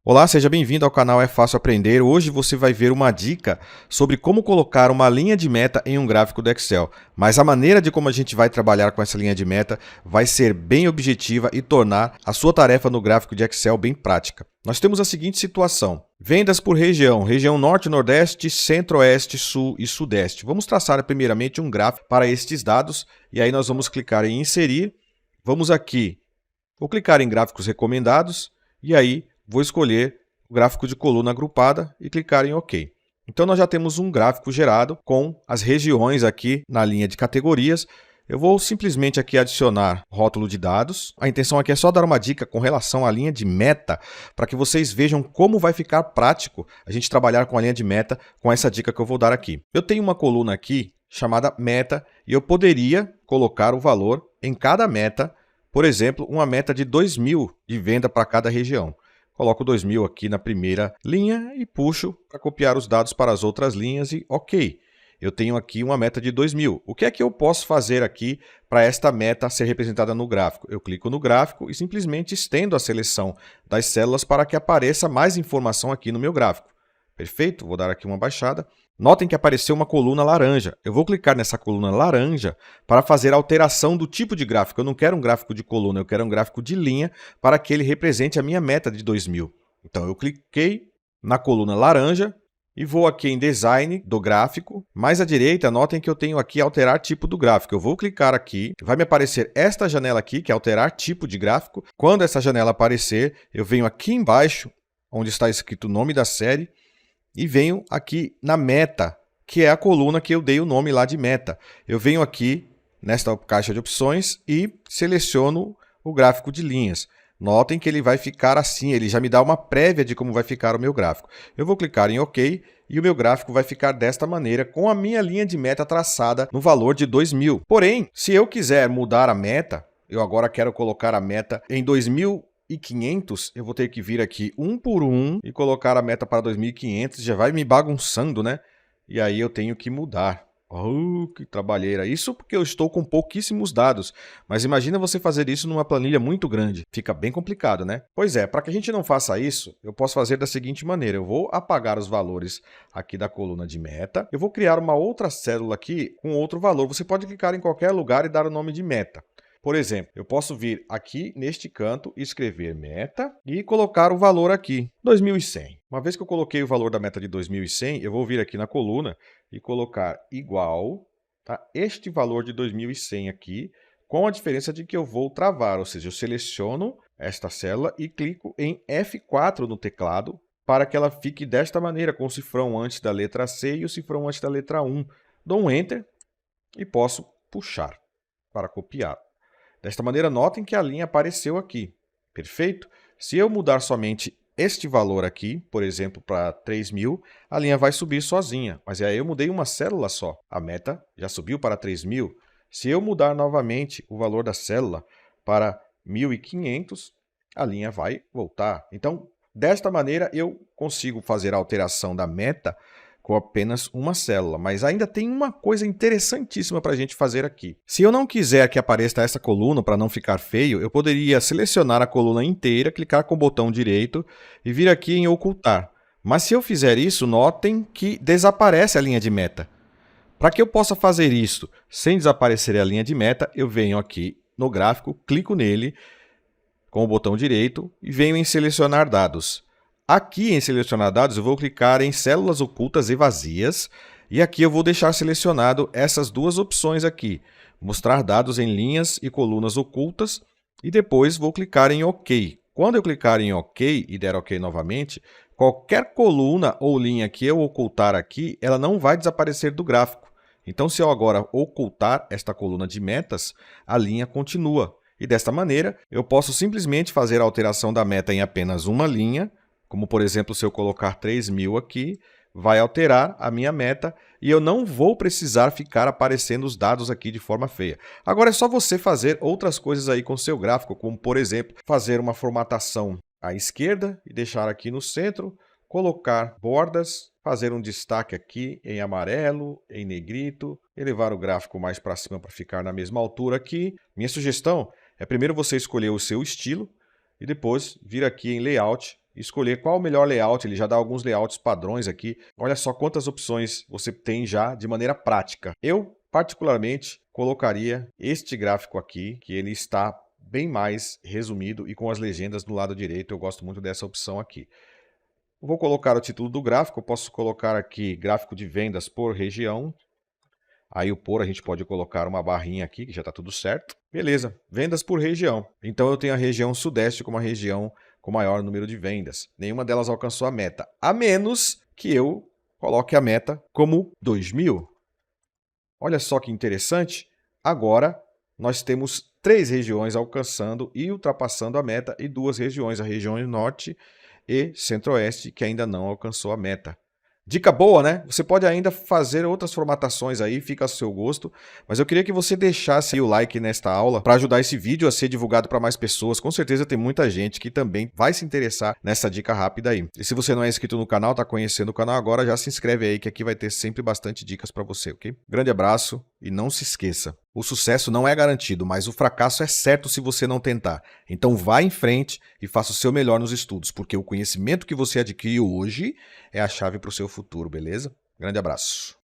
Olá, seja bem-vindo ao canal É Fácil Aprender. Hoje você vai ver uma dica sobre como colocar uma linha de meta em um gráfico do Excel. Mas a maneira de como a gente vai trabalhar com essa linha de meta vai ser bem objetiva e tornar a sua tarefa no gráfico de Excel bem prática. Nós temos a seguinte situação. Vendas por região, região Norte, Nordeste, Centro-Oeste, Sul e Sudeste. Vamos traçar primeiramente um gráfico para estes dados e aí nós vamos clicar em Inserir. Vamos aqui, vou clicar em Gráficos Recomendados e aí vou escolher o gráfico de coluna agrupada e clicar em OK. Então, nós já temos um gráfico gerado com as regiões aqui na linha de categorias. Eu vou simplesmente aqui adicionar rótulo de dados. A intenção aqui é só dar uma dica com relação à linha de meta, para que vocês vejam como vai ficar prático a gente trabalhar com a linha de meta com essa dica que eu vou dar aqui. Eu tenho uma coluna aqui chamada meta e eu poderia colocar o valor em cada meta, por exemplo, uma meta de 2.000 de venda para cada região. Coloco 2.000 aqui na primeira linha e puxo para copiar os dados para as outras linhas e OK. Eu tenho aqui uma meta de 2.000. O que é que eu posso fazer aqui para esta meta ser representada no gráfico? Eu clico no gráfico e simplesmente estendo a seleção das células para que apareça mais informação aqui no meu gráfico. Perfeito? Vou dar aqui uma baixada. Notem que apareceu uma coluna laranja. Eu vou clicar nessa coluna laranja para fazer a alteração do tipo de gráfico. Eu não quero um gráfico de coluna, eu quero um gráfico de linha para que ele represente a minha meta de 2.000. Então, eu cliquei na coluna laranja e vou aqui em Design do gráfico. Mais à direita, notem que eu tenho aqui Alterar tipo do gráfico. Eu vou clicar aqui, vai me aparecer esta janela aqui, que é Alterar tipo de gráfico. Quando essa janela aparecer, eu venho aqui embaixo, onde está escrito o nome da série, e venho aqui na meta, que é a coluna que eu dei o nome lá de meta. Eu venho aqui nesta caixa de opções e seleciono o gráfico de linhas. Notem que ele vai ficar assim, ele já me dá uma prévia de como vai ficar o meu gráfico. Eu vou clicar em OK e o meu gráfico vai ficar desta maneira, com a minha linha de meta traçada no valor de 2.000. Porém, se eu quiser mudar a meta, eu agora quero colocar a meta em 2.500, eu vou ter que vir aqui um por um e colocar a meta para 2.500, já vai me bagunçando, né? E aí eu tenho que mudar. Oh, que trabalheira! Isso porque eu estou com pouquíssimos dados, mas imagina você fazer isso numa planilha muito grande. Fica bem complicado, né? Pois é, para que a gente não faça isso, eu posso fazer da seguinte maneira. Eu vou apagar os valores aqui da coluna de meta. Eu vou criar uma outra célula aqui com outro valor. Você pode clicar em qualquer lugar e dar o nome de meta. Por exemplo, eu posso vir aqui neste canto, escrever meta e colocar o valor aqui, 2.100. Uma vez que eu coloquei o valor da meta de 2.100, eu vou vir aqui na coluna e colocar igual, tá, este valor de 2.100 aqui, com a diferença de que eu vou travar, ou seja, eu seleciono esta célula e clico em F4 no teclado para que ela fique desta maneira, com o cifrão antes da letra C e o cifrão antes da letra 1. Dou um Enter e posso puxar para copiar. Desta maneira, notem que a linha apareceu aqui. Perfeito? Se eu mudar somente este valor aqui, por exemplo, para 3.000, a linha vai subir sozinha. Mas aí eu mudei uma célula só. A meta já subiu para 3.000. Se eu mudar novamente o valor da célula para 1.500, a linha vai voltar. Então, desta maneira, eu consigo fazer a alteração da meta com apenas uma célula, mas ainda tem uma coisa interessantíssima para a gente fazer aqui. Se eu não quiser que apareça essa coluna para não ficar feio, eu poderia selecionar a coluna inteira, clicar com o botão direito e vir aqui em ocultar. Mas se eu fizer isso, notem que desaparece a linha de meta. Para que eu possa fazer isso sem desaparecer a linha de meta, eu venho aqui no gráfico, clico nele com o botão direito e venho em selecionar dados. Aqui em Selecionar dados, eu vou clicar em Células ocultas e vazias e aqui eu vou deixar selecionado essas duas opções aqui, Mostrar dados em linhas e colunas ocultas e depois vou clicar em OK. Quando eu clicar em OK e der OK novamente, qualquer coluna ou linha que eu ocultar aqui, ela não vai desaparecer do gráfico. Então, se eu agora ocultar esta coluna de metas, a linha continua. E desta maneira, eu posso simplesmente fazer a alteração da meta em apenas uma linha, como, por exemplo, se eu colocar 3.000 aqui, vai alterar a minha meta e eu não vou precisar ficar aparecendo os dados aqui de forma feia. Agora é só você fazer outras coisas aí com o seu gráfico, como, por exemplo, fazer uma formatação à esquerda e deixar aqui no centro, colocar bordas, fazer um destaque aqui em amarelo, em negrito, elevar o gráfico mais para cima para ficar na mesma altura aqui. Minha sugestão é primeiro você escolher o seu estilo e depois vir aqui em Layout e escolher qual o melhor layout. Ele já dá alguns layouts padrões aqui. Olha só quantas opções você tem já de maneira prática. Eu, particularmente, colocaria este gráfico aqui, que ele está bem mais resumido e com as legendas do lado direito. Eu gosto muito dessa opção aqui. Vou colocar o título do gráfico. Eu posso colocar aqui gráfico de vendas por região. Aí o por a gente pode colocar uma barrinha aqui, que já está tudo certo. Beleza, vendas por região. Então eu tenho a região sudeste como a região com maior número de vendas. Nenhuma delas alcançou a meta, a menos que eu coloque a meta como 2.000. Olha só que interessante. Agora nós temos 3 regiões alcançando e ultrapassando a meta e 2 regiões, a região norte e centro-oeste, que ainda não alcançou a meta. Dica boa, né? Você pode ainda fazer outras formatações aí, fica a seu gosto, mas eu queria que você deixasse aí o like nesta aula para ajudar esse vídeo a ser divulgado para mais pessoas. Com certeza tem muita gente que também vai se interessar nessa dica rápida aí. E se você não é inscrito no canal, está conhecendo o canal agora, já se inscreve aí que aqui vai ter sempre bastante dicas para você, ok? Grande abraço e não se esqueça, o sucesso não é garantido, mas o fracasso é certo se você não tentar. Então vá em frente e faça o seu melhor nos estudos, porque o conhecimento que você adquire hoje é a chave para o seu futuro, beleza? Grande abraço.